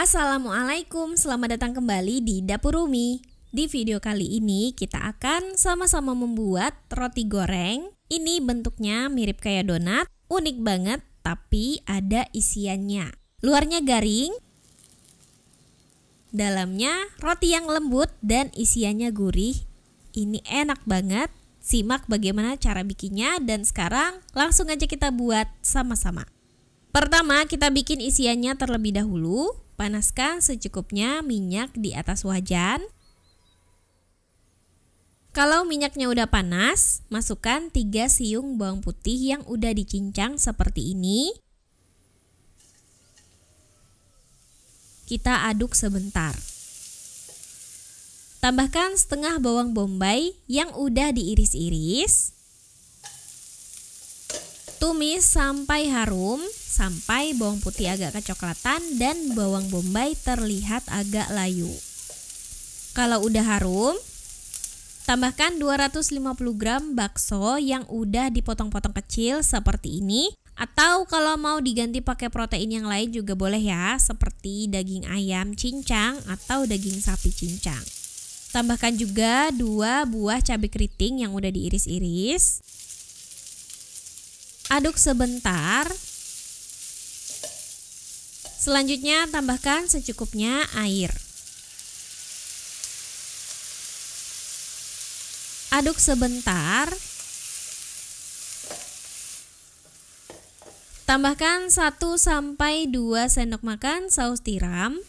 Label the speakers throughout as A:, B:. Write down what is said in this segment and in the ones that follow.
A: Assalamualaikum, selamat datang kembali di Dapur Umi. Di video kali ini kita akan sama-sama membuat roti goreng. Ini bentuknya mirip kayak donat, unik banget tapi ada isiannya. Luarnya garing, dalamnya roti yang lembut dan isiannya gurih. Ini enak banget. Simak bagaimana cara bikinnya dan sekarang langsung aja kita buat sama-sama. Pertama kita bikin isiannya terlebih dahulu. Panaskan secukupnya minyak di atas wajan. Kalau minyaknya udah panas, masukkan 3 siung bawang putih yang udah dicincang seperti ini. Kita aduk sebentar. Tambahkan setengah bawang bombay yang udah diiris-iris. Tumis sampai harum, sampai bawang putih agak kecoklatan dan bawang bombay terlihat agak layu. Kalau udah harum, tambahkan 250 gram bakso yang udah dipotong-potong kecil seperti ini. Atau kalau mau diganti pakai protein yang lain juga boleh ya, seperti daging ayam cincang atau daging sapi cincang. Tambahkan juga 2 buah cabai keriting yang udah diiris-iris. Aduk sebentar. Selanjutnya tambahkan secukupnya air. Aduk sebentar. Tambahkan 1-2 sendok makan saus tiram.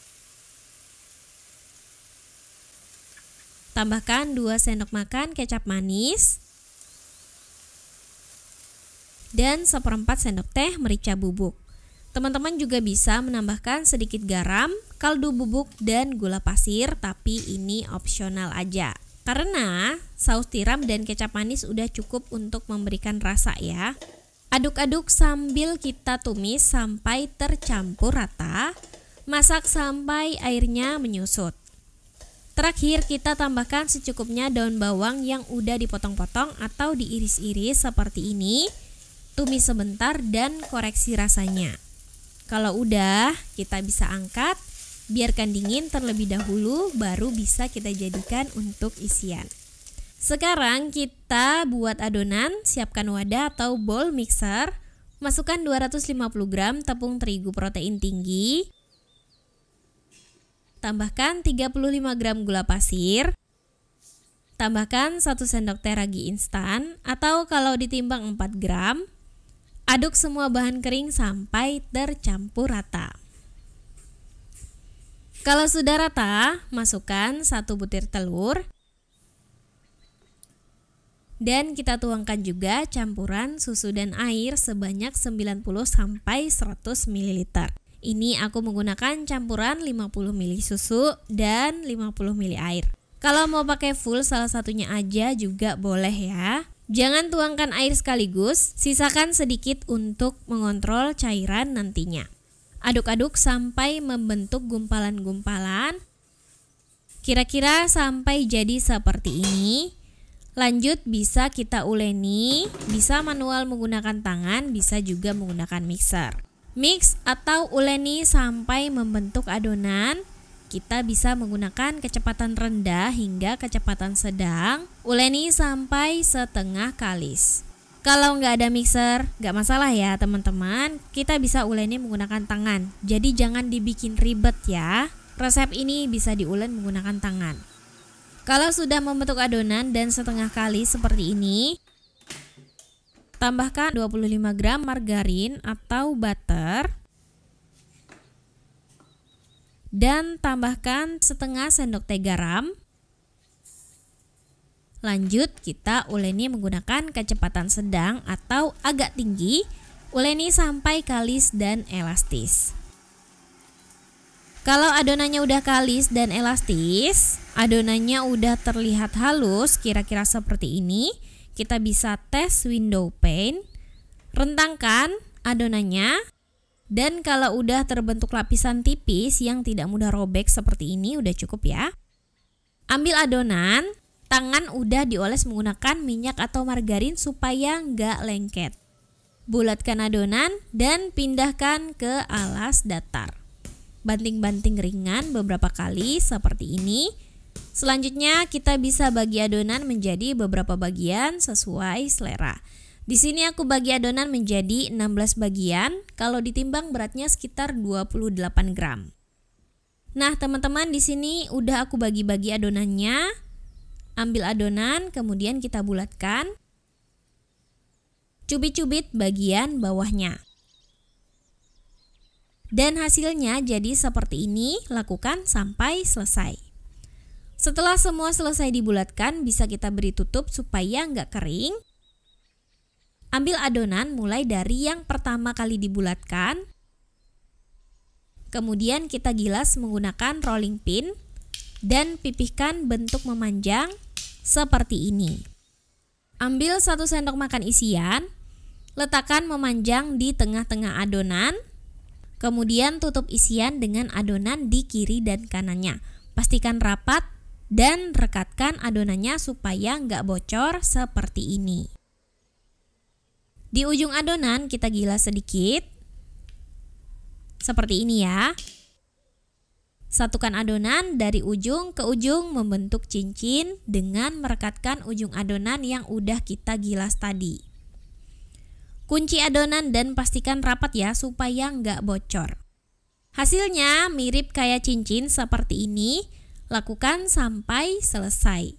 A: Tambahkan 2 sendok makan kecap manis. Dan 1/4 sendok teh merica bubuk. Teman-teman juga bisa menambahkan sedikit garam, kaldu bubuk, dan gula pasir, tapi ini opsional aja. Karena saus tiram dan kecap manis udah cukup untuk memberikan rasa ya. Aduk-aduk sambil kita tumis sampai tercampur rata. Masak sampai airnya menyusut. Terakhir kita tambahkan secukupnya daun bawang yang udah dipotong-potong atau diiris-iris seperti ini. Tumis sebentar dan koreksi rasanya. Kalau udah, kita bisa angkat, biarkan dingin terlebih dahulu, baru bisa kita jadikan untuk isian. Sekarang kita buat adonan, siapkan wadah atau bowl mixer, masukkan 250 gram tepung terigu protein tinggi, tambahkan 35 gram gula pasir, tambahkan 1 sendok teh ragi instan atau kalau ditimbang 4 gram, aduk semua bahan kering sampai tercampur rata. Kalau sudah rata, masukkan 1 butir telur. Dan kita tuangkan juga campuran susu dan air sebanyak 90-100 ml. Ini aku menggunakan campuran 50 ml susu dan 50 ml air. Kalau mau pakai full salah satunya aja juga boleh ya. Jangan tuangkan air sekaligus, sisakan sedikit untuk mengontrol cairan nantinya. Aduk-aduk sampai membentuk gumpalan-gumpalan. Kira-kira sampai jadi seperti ini. Lanjut bisa kita uleni, bisa manual menggunakan tangan, bisa juga menggunakan mixer. Mix atau uleni sampai membentuk adonan. Kita bisa menggunakan kecepatan rendah hingga kecepatan sedang, uleni sampai setengah kalis. Kalau nggak ada mixer, nggak masalah ya teman-teman, kita bisa uleni menggunakan tangan. Jadi jangan dibikin ribet ya, resep ini bisa diulen menggunakan tangan. Kalau sudah membentuk adonan dan setengah kali seperti ini, tambahkan 25 gram margarin atau butter. Dan tambahkan setengah sendok teh garam. Lanjut kita uleni menggunakan kecepatan sedang atau agak tinggi. Uleni sampai kalis dan elastis. Kalau adonannya udah kalis dan elastis, adonannya udah terlihat halus kira-kira seperti ini, kita bisa tes window pane. Rentangkan adonannya. Dan kalau udah terbentuk lapisan tipis yang tidak mudah robek seperti ini udah cukup ya. Ambil adonan, tangan udah dioles menggunakan minyak atau margarin supaya nggak lengket. Bulatkan adonan dan pindahkan ke alas datar. banting-banting ringan beberapa kali seperti ini. Selanjutnya kita bisa bagi adonan menjadi beberapa bagian sesuai selera. Di sini aku bagi adonan menjadi 16 bagian, kalau ditimbang beratnya sekitar 28 gram. Nah, teman-teman, di sini udah aku bagi-bagi adonannya. Ambil adonan, kemudian kita bulatkan. Cubit-cubit bagian bawahnya. Dan hasilnya jadi seperti ini, lakukan sampai selesai. Setelah semua selesai dibulatkan, bisa kita beri tutup supaya nggak kering. Ambil adonan mulai dari yang pertama kali dibulatkan. Kemudian kita gilas menggunakan rolling pin dan pipihkan bentuk memanjang seperti ini. Ambil 1 sendok makan isian, letakkan memanjang di tengah-tengah adonan. Kemudian tutup isian dengan adonan di kiri dan kanannya. Pastikan rapat dan rekatkan adonannya supaya nggak bocor seperti ini. Di ujung adonan kita gilas sedikit. Seperti ini ya. Satukan adonan dari ujung ke ujung membentuk cincin dengan merekatkan ujung adonan yang udah kita gilas tadi. Kunci adonan dan pastikan rapat ya supaya nggak bocor. Hasilnya mirip kayak cincin seperti ini. Lakukan sampai selesai.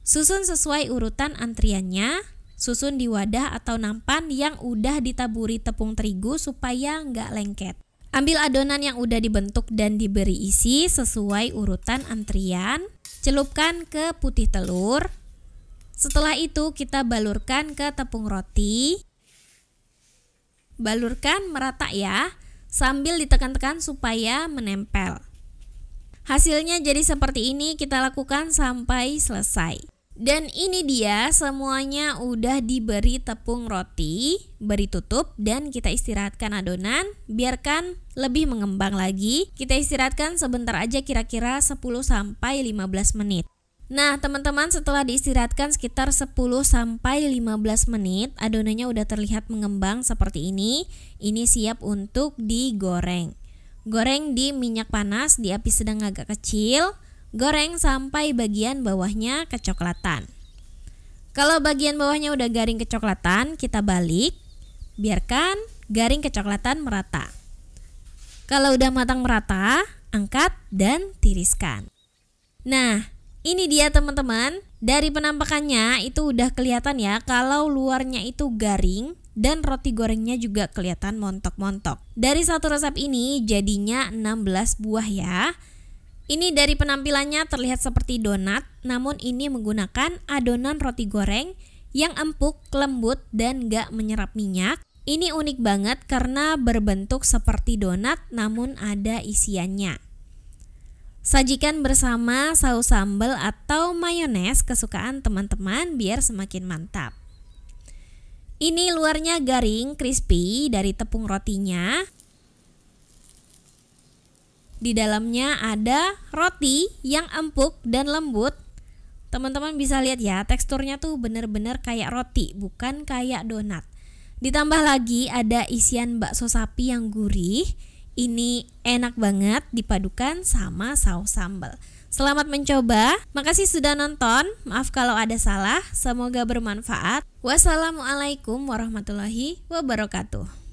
A: Susun sesuai urutan antriannya. Susun di wadah atau nampan yang udah ditaburi tepung terigu supaya nggak lengket. Ambil adonan yang udah dibentuk dan diberi isi sesuai urutan antrian. Celupkan ke putih telur. Setelah itu kita balurkan ke tepung roti. Balurkan merata ya, sambil ditekan-tekan supaya menempel. Hasilnya jadi seperti ini, kita lakukan sampai selesai. Dan ini dia semuanya udah diberi tepung roti, beri tutup dan kita istirahatkan adonan, biarkan lebih mengembang lagi. Kita istirahatkan sebentar aja kira-kira 10-15 menit. Nah, teman-teman, setelah diistirahatkan sekitar 10-15 menit, adonannya udah terlihat mengembang seperti ini. Ini siap untuk digoreng. Goreng di minyak panas di api sedang agak kecil. Goreng sampai bagian bawahnya kecoklatan. Kalau bagian bawahnya udah garing kecoklatan, kita balik. Biarkan garing kecoklatan merata. Kalau udah matang merata, angkat dan tiriskan. Nah, ini dia teman-teman. Dari penampakannya itu udah kelihatan ya kalau luarnya itu garing dan roti gorengnya juga kelihatan montok-montok. Dari satu resep ini jadinya 16 buah ya. Ini dari penampilannya terlihat seperti donat, namun ini menggunakan adonan roti goreng yang empuk, lembut, dan gak menyerap minyak. Ini unik banget karena berbentuk seperti donat namun ada isiannya. Sajikan bersama saus sambal atau mayones kesukaan teman-teman biar semakin mantap. Ini luarnya garing, crispy dari tepung rotinya. Di dalamnya ada roti yang empuk dan lembut. Teman-teman bisa lihat ya, teksturnya tuh bener-bener kayak roti, bukan kayak donat. Ditambah lagi ada isian bakso sapi yang gurih. Ini enak banget dipadukan sama saus sambal. Selamat mencoba. Makasih sudah nonton. Maaf kalau ada salah. Semoga bermanfaat. Wassalamualaikum warahmatullahi wabarakatuh.